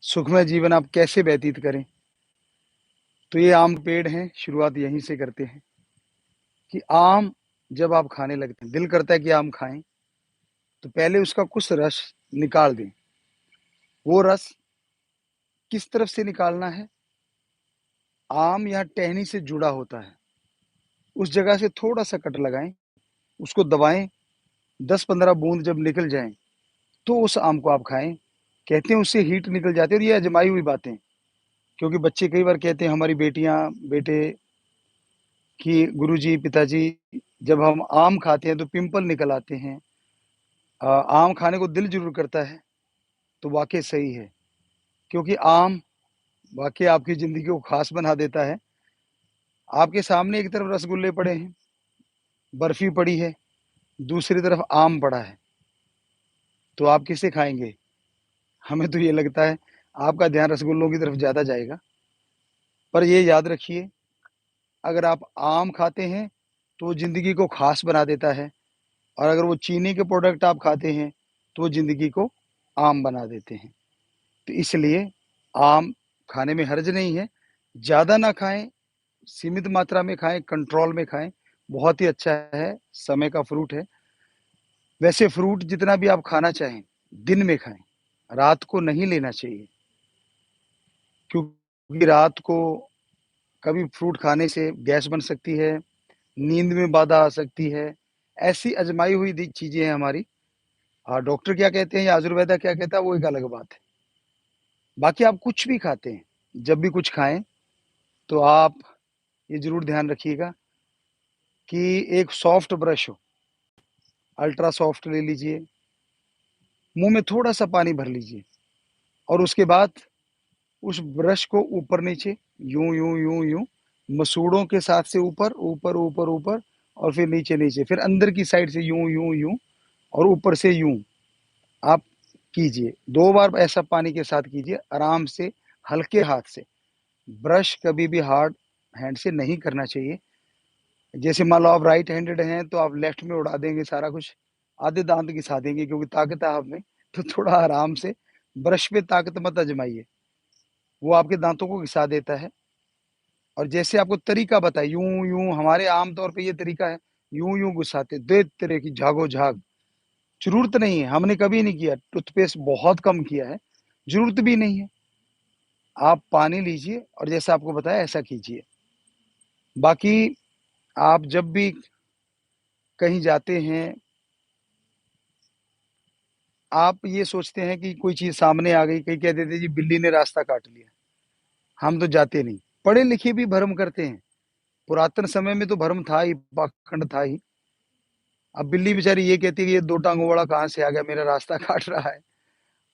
सुखमय जीवन आप कैसे व्यतीत करें। तो ये आम पेड़ हैं, शुरुआत यहीं से करते हैं कि आम जब आप खाने लगते हैं, दिल करता है कि आम खाएं, तो पहले उसका कुछ रस निकाल दें। वो रस किस तरफ से निकालना है? आम यहाँ टहनी से जुड़ा होता है, उस जगह से थोड़ा सा कट लगाएं, उसको दबाएं, 10-15 बूंद जब निकल जाएं तो उस आम को आप खाएं। कहते हैं उससे हीट निकल जाती है, और ये अजमाई हुई बातें। क्योंकि बच्चे कई बार कहते हैं, हमारी बेटियां बेटे, कि गुरुजी पिताजी, जब हम आम खाते हैं तो पिंपल निकल आते हैं। आम खाने को दिल जरूर करता है। तो वाकई सही है, क्योंकि आम वाकई आपकी ज़िंदगी को खास बना देता है। आपके सामने एक तरफ रसगुल्ले पड़े हैं, बर्फ़ी पड़ी है, दूसरी तरफ आम पड़ा है, तो आप किसे खाएँगे? हमें तो ये लगता है आपका ध्यान रसगुल्लों की तरफ ज़्यादा जाएगा। पर ये याद रखिए, अगर आप आम खाते हैं, तो वो ज़िंदगी को खास बना देता है, और अगर वो चीनी के प्रोडक्ट आप खाते हैं, तो वो ज़िंदगी को आम बना देते हैं। तो इसलिए आम खाने में हर्ज नहीं है, ज़्यादा ना खाएँ, सीमित मात्रा में खाएँ, कंट्रोल में खाएँ, बहुत ही अच्छा है, समय का फ्रूट है। वैसे फ्रूट जितना भी आप खाना चाहें, दिन में खाएँ, रात को नहीं लेना चाहिए, क्योंकि रात को कभी फ्रूट खाने से गैस बन सकती है, नींद में बाधा आ सकती है। ऐसी आज़माई हुई दी चीज़ें हैं हमारी। डॉक्टर क्या कहते हैं या आयुर्वेदा क्या कहता है, वो एक अलग बात है। बाकी आप कुछ भी खाते हैं, जब भी कुछ खाएँ, तो आप ये ज़रूर ध्यान रखिएगा कि एक सॉफ्ट ब्रश हो, अल्ट्रा सॉफ्ट ले लीजिए, मुँह में थोड़ा-सा पानी भर लीजिए, और उसके बाद उस ब्रश को ऊपर-नीचे, यूँ, यूँ, यूँ, यूँ, मसूड़ों के साथ से ऊपर, ऊपर, ऊपर, ऊपर, और फिर नीचे-नीचे, फिर अंदर की साइड से यूँ, यूँ, यूँ, और ऊपर से यूँ आप कीजिए। 2 बार ऐसा पानी के साथ कीजिए, आराम से, हल्के हाथ से। ब्रश कभी भी हार्ड हैंड से नहीं करना चाहिए। जैसे मान लो आप राइट हैंडेड हैं, तो आप लेफ्ट में उड़ा देंगे सारा कुछ, आधे दाँत घिसा देंगे, क्योंकि ताकत है आप में, तो थोड़ा आराम से, ब्रश पे ताकत मत आज़माइए, वो आपके दाँतों को घिसा देता है। और जैसे आपको तरीका बताया, यूँ, यूँ, हमारे आम तौर पे ये तरीका है, यूँ, यूँ घुसाते, दे तेरे की झागो-झाग। ज़रूरत नहीं है, हमने कभी नहीं किया, टूथपेस्ट बहुत कम किया है, ज़रूरत भी नहीं है। आप पानी लीजिए और जैसा आपको बताया ऐसा कीजिए। बाकी आप जब भी कहीं जाते हैं, आप ये सोचते हैं कि कोई चीज़ सामने आ गई, कहीं कह देते हैं जी बिल्ली ने रास्ता काट लिया, हम तो जाते नहीं। पढ़े-लिखे भी भ्रम करते हैं, पुरातन समय में तो भ्रम था ही, पाखंड था ही। अब बिल्ली बेचारी ये कहती है कि ये 2 टाँगों वाला कहाँ से आ गया, मेरा रास्ता काट रहा है,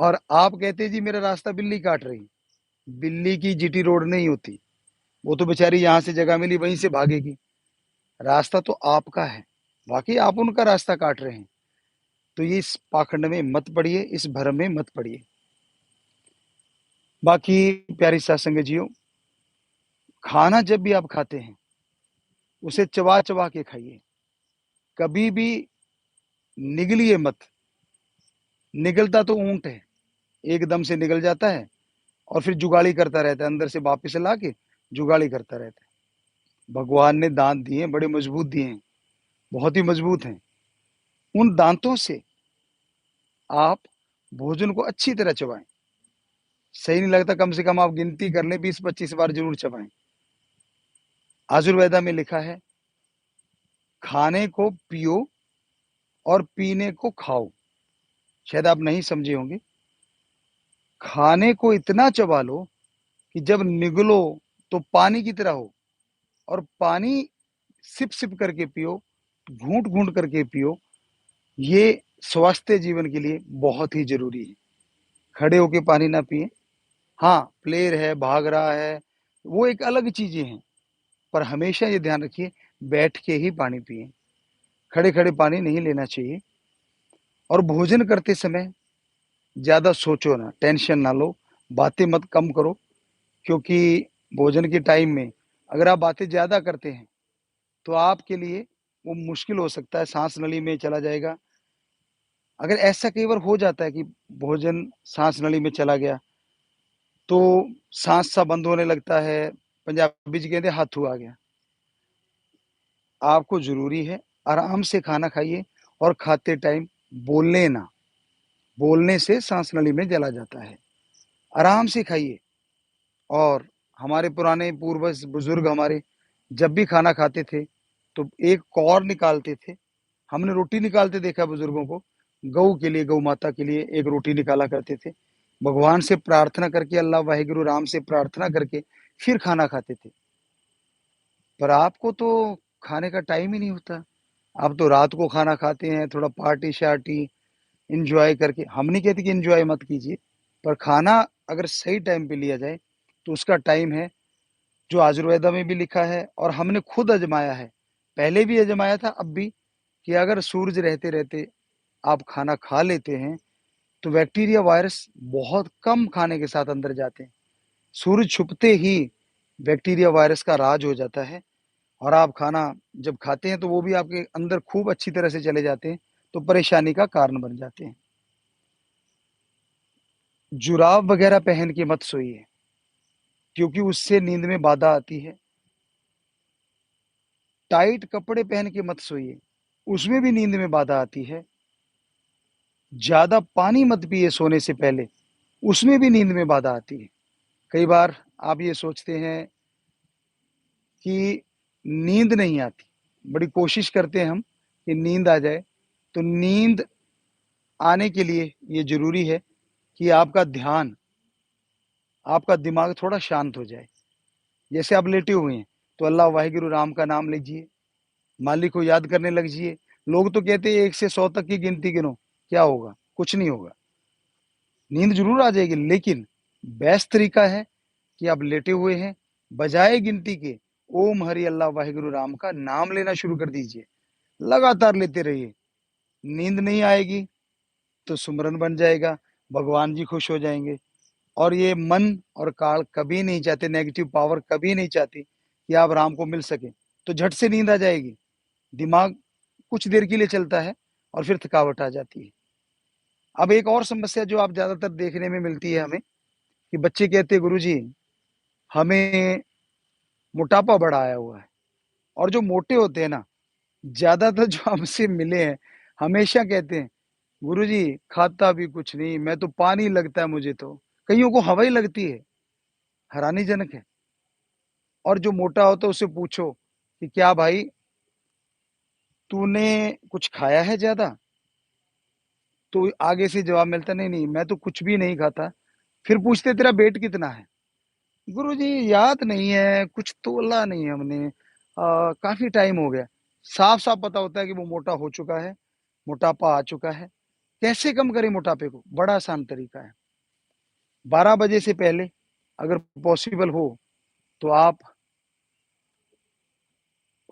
और आप कहते हैं जी मेरा रास्ता बिल्ली काट रही है। बिल्ली की जीटी रोड नहीं होती, वो तो बेचारी यहाँ से जगह मिली वहीं से भागेगी। रास्ता तो आपका है, वाक़ई आप उनका रास्ता काट रहे हैं। तो ये इस पाखंड में मत पड़िए, इस भ्रम में मत पड़िए। बाकी प्यारी सात संगत जीओ, खाना जब भी आप खाते हैं, उसे चबा-चबा के खाइए, कभी भी निगलिए मत। निगलता तो ऊँट है, एकदम से निगल जाता है और फिर जुगाली करता रहता है, अंदर से वापस ला के जुगाली करता रहता है। भगवान ने दाँत दिए हैं, बड़े मजबूत दिए हैं, बहुत ही मजबूत हैं। उन दाँतों से आप भोजन को अच्छी तरह चबाएँ। सही नहीं लगता, कम से कम आप गिनती कर लें, 20-25 बार ज़रूर चबाएँ। आयुर्वेदा में लिखा है, खाने को पियो और पीने को खाओ। शायद आप नहीं समझे होंगे। खाने को इतना चबा लो कि जब निगलो तो पानी की तरह हो, और पानी सिप-सिप करके पियो, घूँट-घूँट करके पियो। ये स्वास्थ्य जीवन के लिए बहुत ही ज़रूरी है। खड़े होके पानी ना पिएँ। हाँ, प्लेयर है, भाग रहा है, वो एक अलग चीज़ें हैं, पर हमेशा ये ध्यान रखिए, बैठ के ही पानी पिएँ। खड़े-खड़े पानी नहीं लेना चाहिए, और भोजन करते समय ज़्यादा सोचो ना, टेंशन ना लो, बातें मत कम करो, क्योंकि भोजन के टाइम में अगर आप बातें ज़्यादा करते हैं, तो आपके लिए वो मुश्किल हो सकता है, साँस नली में चला जाएगा। अगर ऐसा कई बार हो जाता है कि भोजन साँस नली में चला गया, तो सांस सा बंद होने लगता है, पंजाबी च कहते हाथू आ गया। आपको ज़रूरी है आराम से खाना खाइए और खाते टाइम बोलें ना, बोलने से सांस नली में चला जाता है। आराम से खाइए। और हमारे पुराने पूर्वज बुजुर्ग हमारे जब भी खाना खाते थे तो एक कौर निकालते थे। हमने रोटी निकालते देखा बुजुर्गों को। गऊ के लिए, गौ माता के लिए एक रोटी निकाला करते थे। भगवान से प्रार्थना करके, अल्लाह वाहिगुरु राम से प्रार्थना करके फिर खाना खाते थे। पर आपको तो खाने का टाइम ही नहीं होता। आप तो रात को खाना खाते हैं, थोड़ा पार्टी शार्टी एंजॉय करके। हम नहीं कहते कि एंजॉय मत कीजिए, पर खाना अगर सही टाइम पे लिया जाए तो उसका टाइम है जो आयुर्वेदा में भी लिखा है और हमने खुद आजमाया है। पहले भी आजमाया था, अब भी, कि अगर सूरज रहते रहते आप खाना खा लेते हैं तो बैक्टीरिया वायरस बहुत कम खाने के साथ अंदर जाते हैं। सूरज छुपते ही बैक्टीरिया वायरस का राज हो जाता है और आप खाना जब खाते हैं तो वो भी आपके अंदर खूब अच्छी तरह से चले जाते हैं, तो परेशानी का कारण बन जाते हैं। जुराब वगैरह पहन के मत सोइए, क्योंकि उससे नींद में बाधा आती है। टाइट कपड़े पहन के मत सोइए, उसमें भी नींद में बाधा आती है। ज्यादा पानी मत पिए सोने से पहले, उसमें भी नींद में बाधा आती है। कई बार आप ये सोचते हैं कि नींद नहीं आती, बड़ी कोशिश करते हैं हम कि नींद आ जाए। तो नींद आने के लिए ये जरूरी है कि आपका ध्यान, आपका दिमाग थोड़ा शांत हो जाए। जैसे आप लेटे हुए हैं तो अल्लाह वाहिगुरु राम का नाम लीजिए, मालिक को याद करने लग जाइए। लोग तो कहते हैं 1 से 100 तक की गिनती गिनो, क्या होगा? कुछ नहीं होगा। नींद जरूर आ जाएगी, लेकिन बेस्ट तरीका है कि आप लेटे हुए हैं, बजाय गिनती के ओम हरि अल्लाह वाहिगुरु राम का नाम लेना शुरू कर दीजिए। लगातार लेते रहिए। नींद नहीं आएगी तो सुमरन बन जाएगा, भगवान जी खुश हो जाएंगे। और ये मन और काल कभी नहीं चाहते, नेगेटिव पावर कभी नहीं चाहती कि आप राम को मिल सके। तो झट से नींद आ जाएगी। दिमाग कुछ देर के लिए चलता है और फिर थकावट आ जाती है। अब एक और समस्या जो आप ज्यादातर देखने में मिलती है हमें, कि बच्चे कहते हैं गुरुजी हमें मोटापा बड़ा आया हुआ है। और जो मोटे होते हैं ना, ज्यादातर जो हमसे मिले हैं, हमेशा कहते हैं गुरुजी खाता भी कुछ नहीं, मैं तो पानी लगता है मुझे तो। कईयों को हवा ही लगती है। हैरानीजनक है। और जो मोटा होता है उससे पूछो कि क्या भाई तूने कुछ खाया है ज्यादा, तो आगे से जवाब मिलता नहीं नहीं मैं तो कुछ भी नहीं खाता। फिर पूछते तेरा वेट कितना है? गुरुजी याद नहीं है, कुछ तोला नहीं है हमने, काफी टाइम हो गया। साफ साफ पता होता है कि वो मोटा हो चुका है, मोटापा आ चुका है। कैसे कम करें मोटापे को? बड़ा आसान तरीका है। 12 बजे से पहले अगर पॉसिबल हो तो आप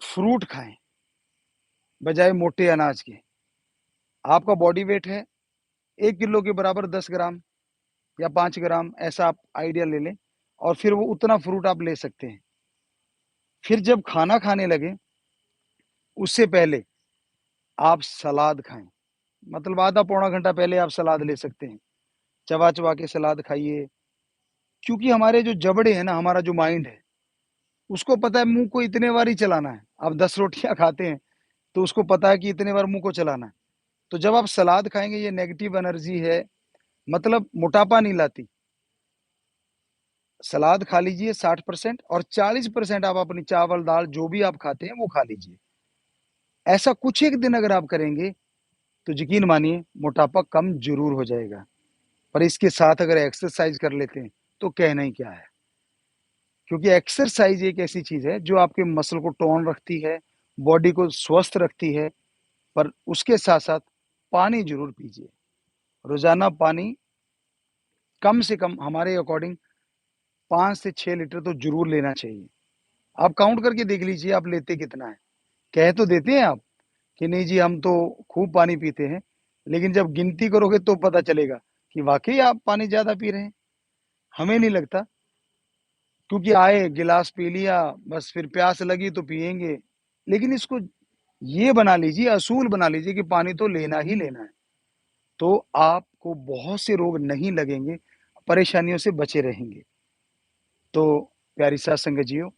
फ्रूट खाएं बजाय मोटे अनाज के। आपका बॉडी वेट है 1 किलो के बराबर 10 ग्राम या 5 ग्राम, ऐसा आप आइडिया ले लें। और फिर वो उतना फ्रूट आप ले सकते हैं। फिर जब खाना खाने लगे उससे पहले आप सलाद खाएं। मतलब आधा पौना घंटा पहले आप सलाद ले सकते हैं। चबा चबा के सलाद खाइए। क्योंकि हमारे जो जबड़े हैं ना, हमारा जो माइंड है, उसको पता है मुंह को इतने बार ही चलाना है। आप 10 रोटियां खाते हैं तो उसको पता है कि इतने बार मुंह को चलाना है। तो जब आप सलाद खाएंगे, ये नेगेटिव एनर्जी है, मतलब मोटापा नहीं लाती। सलाद खा लीजिए 60%, और 40% आप अपनी चावल दाल जो भी आप खाते हैं वो खा लीजिए। ऐसा कुछ एक दिन अगर आप करेंगे तो यकीन मानिए मोटापा कम जरूर हो जाएगा। पर इसके साथ अगर एक्सरसाइज कर लेते हैं तो कहना ही क्या है। क्योंकि एक्सरसाइज एक ऐसी चीज है जो आपके मसल को टोन रखती है, बॉडी को स्वस्थ रखती है। पर उसके साथ साथ पानी जरूर पीजिए। रोजाना पानी कम से कम हमारे अकॉर्डिंग 5 से 6 लीटर तो जरूर लेना चाहिए। आप काउंट करके देख लीजिए आप लेते कितना है। कह तो देते हैं आप कि नहीं जी हम तो खूब पानी पीते हैं, लेकिन जब गिनती करोगे तो पता चलेगा कि वाकई आप पानी ज्यादा पी रहे हैं। हमें नहीं लगता। क्योंकि आए गिलास पी लिया, बस फिर प्यास लगी तो पिएंगे। लेकिन इसको ये बना लीजिए, असूल बना लीजिए कि पानी तो लेना ही लेना है। तो आपको बहुत से रोग नहीं लगेंगे। परेशानियों से बचे रहेंगे। तो प्यारी साथ संगत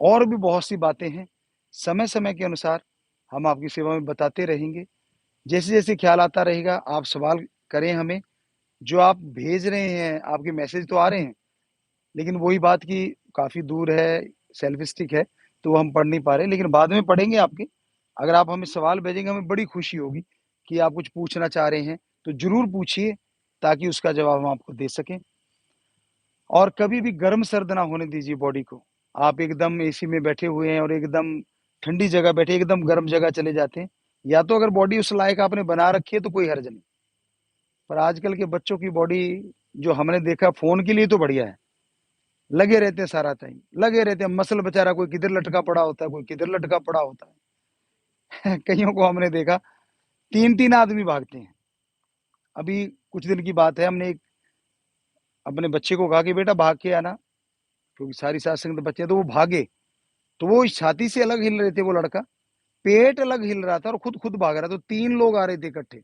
और भी बहुत सी बातें हैं, समय-समय के अनुसार हम आपकी सेवा में बताते रहेंगे। जैसे-जैसे ख्याल आता रहेगा, आप सवाल करें हमें। जो आप भेज रहे हैं, आपके मैसेज तो आ रहे हैं, लेकिन वही बात कि काफ़ी दूर है, सेल्फ स्टिक है, तो वो हम पढ़ नहीं पा रहे, लेकिन बाद में पढ़ेंगे आपके। अगर आप हमें सवाल भेजेंगे, हमें बड़ी खुशी होगी कि आप कुछ पूछना चाह रहे हैं, तो ज़रूर पूछिए, ताकि उसका जवाब हम आपको दे सकें। और कभी भी गर्म-सर्द ना होने दीजिए बॉडी को। आप एकदम एसी में बैठे हुए हैं और एकदम ठंडी जगह बैठे, एकदम गर्म जगह चले जाते हैं, या तो अगर बॉडी उस लायक आपने बना रखी है, तो कोई हर्ज नहीं। पर आजकल के बच्चों की बॉडी जो हमने देखा, फ़ोन के लिए तो बढ़िया है। लगे रहते हैं सारा टाइम, लगे रहते हैं, मसल बेचारा कोई किधर लटका पड़ा होता है, कोई किधर लटका पड़ा होता है। कइयों को हमने देखा 3-3 आदमी भागते हैं। अभी कुछ दिन की बात है, हमने एक अपने बच्चे को कहा कि बेटा भाग के आना, क्योंकि सारी साथ संगत बच्चे हैं, तो वो भागे। तो वो छाती से अलग हिल रहे थे वो लड़का, पेट अलग हिल रहा था और खुद भाग रहा था, तो 3 लोग आ रहे थे इकट्ठे।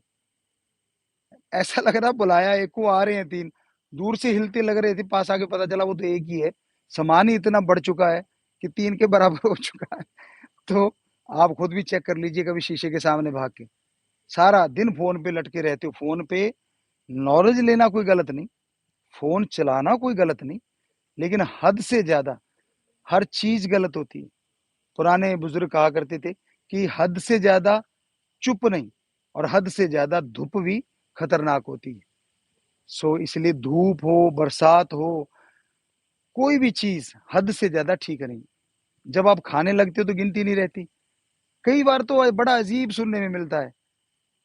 ऐसा लग रहा बुलाया एक को, आ रहे हैं 3, दूर से हिलते लग रहे थे, पास आके पता चला वो तो एक ही है। सामान ही इतना बढ़ चुका है कि 3 के बराबर हो चुका है। तो आप खुद भी चेक कर लीजिए कभी शीशे के सामने भाग के। सारा दिन फ़ोन पे लटके रहते हो, फ़ोन पे नॉलेज लेना कोई गलत नहीं, फ़ोन चलाना कोई गलत नहीं, लेकिन हद से ज़्यादा हर चीज़ गलत होती है। पुराने बुजुर्ग कहा करते थे कि हद से ज़्यादा चुप नहीं, और हद से ज़्यादा धूप भी खतरनाक होती है। सो इसलिए धूप हो, बरसात हो, कोई भी चीज़ हद से ज़्यादा ठीक नहीं। जब आप खाने लगते हो तो गिनती नहीं रहती। कई बार तो बड़ा अजीब सुनने में मिलता है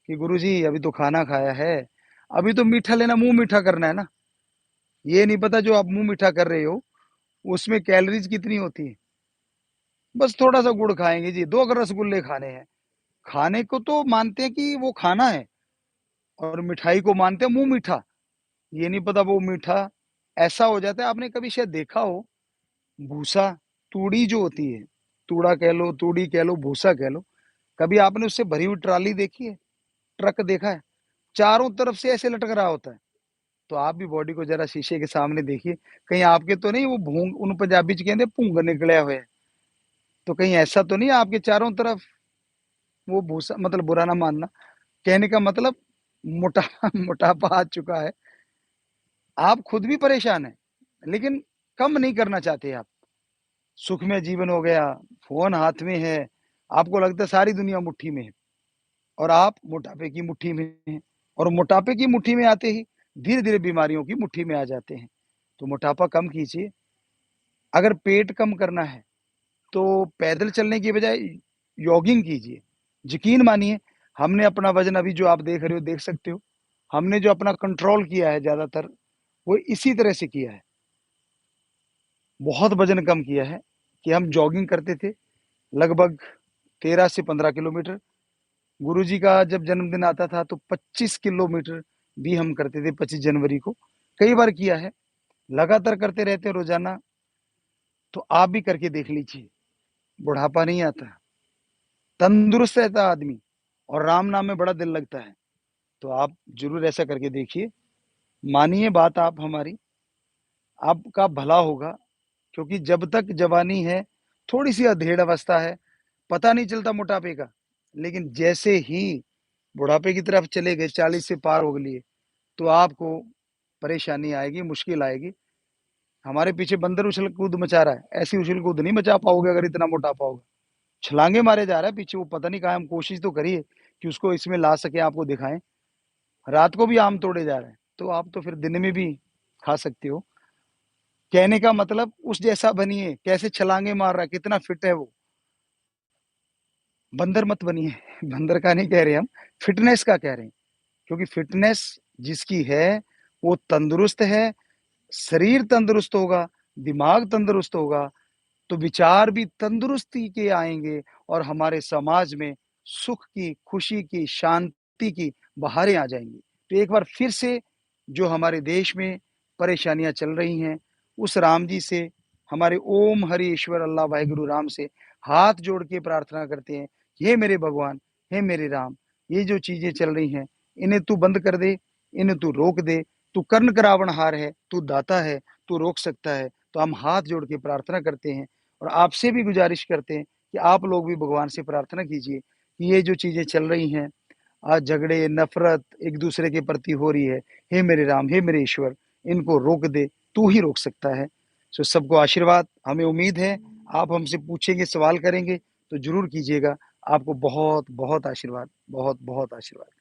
कि गुरुजी अभी तो खाना खाया है, अभी तो मीठा लेना, मुँह मीठा करना है ना। ये नहीं पता जो आप मुँह मीठा कर रहे हो, उसमें कैलोरीज़ कितनी होती है। बस थोड़ा-सा गुड़ खाएँगे जी, 2 अगर रसगुल्ले खाने हैं। खाने को तो मानते हैं कि वो खाना है, और मिठाई को मानते हैं मुँह मीठा। ये नहीं पता वो मीठा ऐसा हो जाता है। आपने कभी शायद देखा हो, भूसा, तूड़ी जो होती है, तूड़ा कह लो, तूड़ी कह लो, भूसा कह लो, कभी आपने उससे भरी हुई ट्रॉली देखी है? ट्रक देखा है? चारों तरफ से ऐसे लटक रहा होता है। तो आप भी बॉडी को ज़रा शीशे के सामने देखिए, कहीं आपके तो नहीं वो भूंग, उन पंजाबी च कहंदे भुंग निकले हुए हैं, तो कहीं ऐसा तो नहीं है आपके चारों तरफ वो भूसा, मतलब बुरा ना मानना, कहने का मतलब मोटा मोटापा आ चुका है। आप खुद भी परेशान हैं, लेकिन कम नहीं करना चाहते आप। सुखमय जीवन हो गया, फ़ोन हाथ में है, आपको लगता है सारी दुनिया मुट्ठी में है, और आप मोटापे की मुट्ठी में हैं, और मोटापे की मुट्ठी में आते ही धीरे-धीरे बीमारियों की मुट्ठी में आ जाते हैं। तो मोटापा कम कीजिए। अगर पेट कम करना है, तो पैदल चलने की बजाय जॉगिंग कीजिए। यकीन मानिए, हमने अपना वज़न अभी जो आप देख रहे हो, देख सकते हो। हमने जो अपना कंट्रोल किया है ज़्यादातर, वो इसी तरह से किया है। बहुत वज़न कम किया है कि हम जॉगिंग करते थे, लगभग 13 से 15 किलोमीटर। गुरुजी का जब जन्मदिन आता था तो 25 किलोमीटर भी हम करते थे 25 जनवरी को। कई बार किया है, लगातार करते रहते हैं रोज़ाना, तो आप भी करके देख लीजिए, बुढ़ापा नहीं आता, तंदुरुस्त रहता है आदमी, और राम नाम में बड़ा दिल लगता है। तो आप ज़रूर ऐसा करके देखिए, मानिए बात आप हमारी, आपका भला होगा, क्योंकि जब तक जवानी है, थोड़ी-सी अधेड़ अवस्था है, पता नहीं चलता मोटापे का, लेकिन जैसे ही बुढ़ापे की तरफ चले गए, 40 से पार हो लिए, तो आपको परेशानी आएगी, मुश्किल आएगी। हमारे पीछे बंदर उछल-कूद मचा रहा है, ऐसी उछल-कूद नहीं मचा पाओगे अगर इतना मोटापा होगा। छलांगे मारे जा रहा है पीछे, वो पता नहीं कहाँ है, हम कोशिश तो करिए कि उसको इसमें ला सकें, आपको दिखाएँ। रात को भी आम तोड़े जा रहे हैं, तो आप तो फिर दिन में भी खा सकते हो। कहने का मतलब उस जैसा बनिए, कैसे छलांगे मार रहा है, कितना फिट है वो। बंदर मत बनिए, बंदर का नहीं कह रहे हम, फिटनेस का कह रहे हैं। क्योंकि फिटनेस जिसकी है, वो तंदुरुस्त है, शरीर तंदुरुस्त होगा, दिमाग तंदुरुस्त होगा, तो विचार भी तंदुरुस्ती के आएँगे, और हमारे समाज में सुख की, खुशी की, शांति की बहारें आ जाएँगी। तो एक बार फिर से जो हमारे देश में परेशानियाँ चल रही हैं, उस राम जी से, हमारे ओम हरि ईश्वर अल्लाह वाहेगुरु राम से हाथ जोड़ के प्रार्थना करते हैं, हे मेरे भगवान, हे मेरे राम, ये जो चीज़ें चल रही हैं, इन्हें तू बंद कर दे, इन्हें तू रोक दे, तू कर्ण करावनहार है, तू दाता है, तू रोक सकता है। तो हम हाथ जोड़ के प्रार्थना करते हैं और आपसे भी गुज़ारिश करते हैं कि आप लोग भी भगवान से प्रार्थना कीजिए कि ये जो चीज़ें चल रही हैं, आज झगड़े, नफ़रत एक-दूसरे के प्रति हो रही है, हे मेरे राम, हे मेरे ईश्वर, इनको रोक दे, तू ही रोक सकता है। सो सबको आशीर्वाद, हमें उम्मीद है आप हमसे पूछेंगे, सवाल करेंगे तो ज़रूर कीजिएगा। आपको बहुत-बहुत आशीर्वाद, बहुत-बहुत आशीर्वाद।